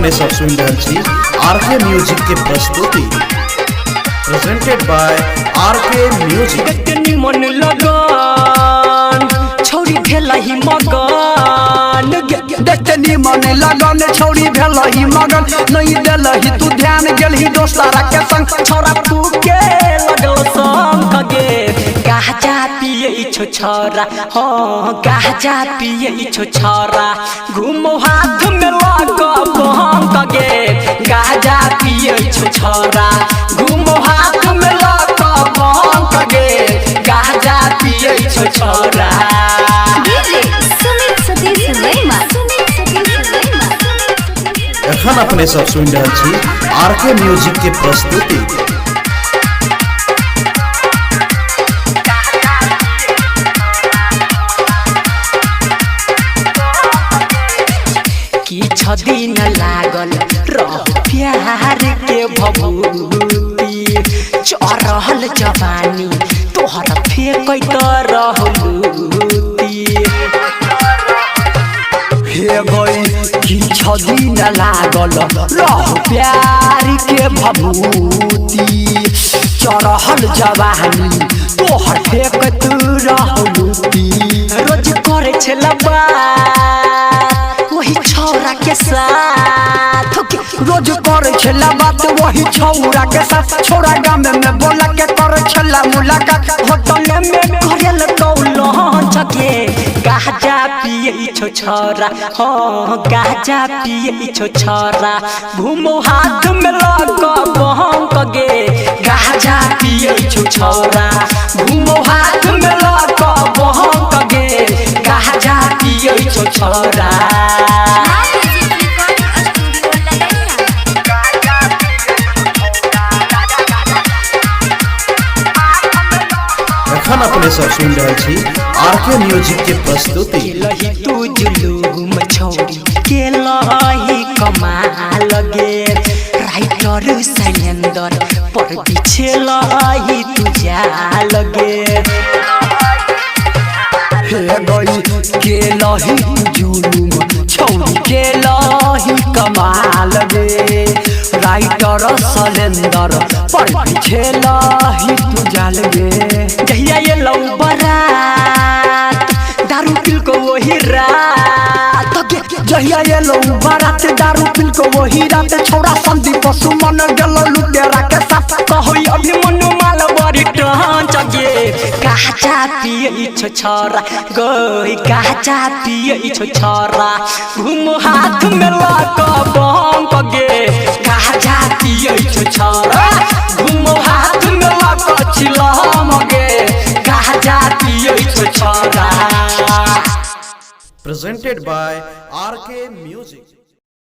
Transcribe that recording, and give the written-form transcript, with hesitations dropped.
अपने सब सुन रहल छी आरके म्यूजिक के प्रस्तुति प्रेजेंटेड बाय आरके म्यूजिक। देखनी मन लगन छौरी भेलही मगन, देखनी मन लगन छौरी भेलही मगन, नहीं देलही तू ध्यान गेलही दोस्तारा के संग, छौरा तू के लगल संग गे गाजा पिए छो छौरा, हाँ गाजा पिए छो छौरा, घूमो हाथ में लग बहंग गे गाजा पिए छो छौरा, घूमो हाथ में लग बहंग गे गाजा पिए छो छौरा। एखन अपने सब सुन रहल छी आरके म्यूजिक के प्रस्तुति। किछ दिन लागल रह प्यार के भभूति, चढ़ल जवानी तोहर फेंकत रहलूती। हे गई किछ दिन लागल रह प्यार के भभूति, चढ़ल जवानी तोहर फेंकत रहलूती। रोज करे छला बात वही छौरा के साथ, रोज करे छला बात वही छौरा के साथ, छौरा गाँव में बोला के करे छला मुलाकात, होटल में करेल कौलन छके गाजा पिए छो छौरा, हाँ गाजा पिए छो छौरा, घूमो हाथ में लग बहंग गे गाजा पिए छो छौरा, घूमो हाथ में लग बहंग गे गाजा पिए छो छौरा। एखन अपने सब सुन रहल छी आरके म्यूजिक के प्रस्तुति। केलही तू जुलूम छौरी केलही कमाल गे, राइटर सैलेंदर पर बिछेलही तू जाल गे। हे गई केलही जुलूम छौरी केलही कमाल गे, राइटर सैलेंदर पर बिछेलही तू जाल गे। जहिया ये लौ बारात दारू पिल को वही रात, जहिया ये लो बारात दारू पिल को वही रात, छौरा संदीप सुमन गल लुटेरा के साथ, कहो अभी मनु माल बड़ी टहन गे गाजा पिए छो छौरा, गई गाजा पिए छो छौरा, घूमो हाथ में लग बहंग गे गाजा पिए छो छौरा, घूमो हाथ में लग चिलम गे गाजा पिए छो छौरा। Presented by RK music.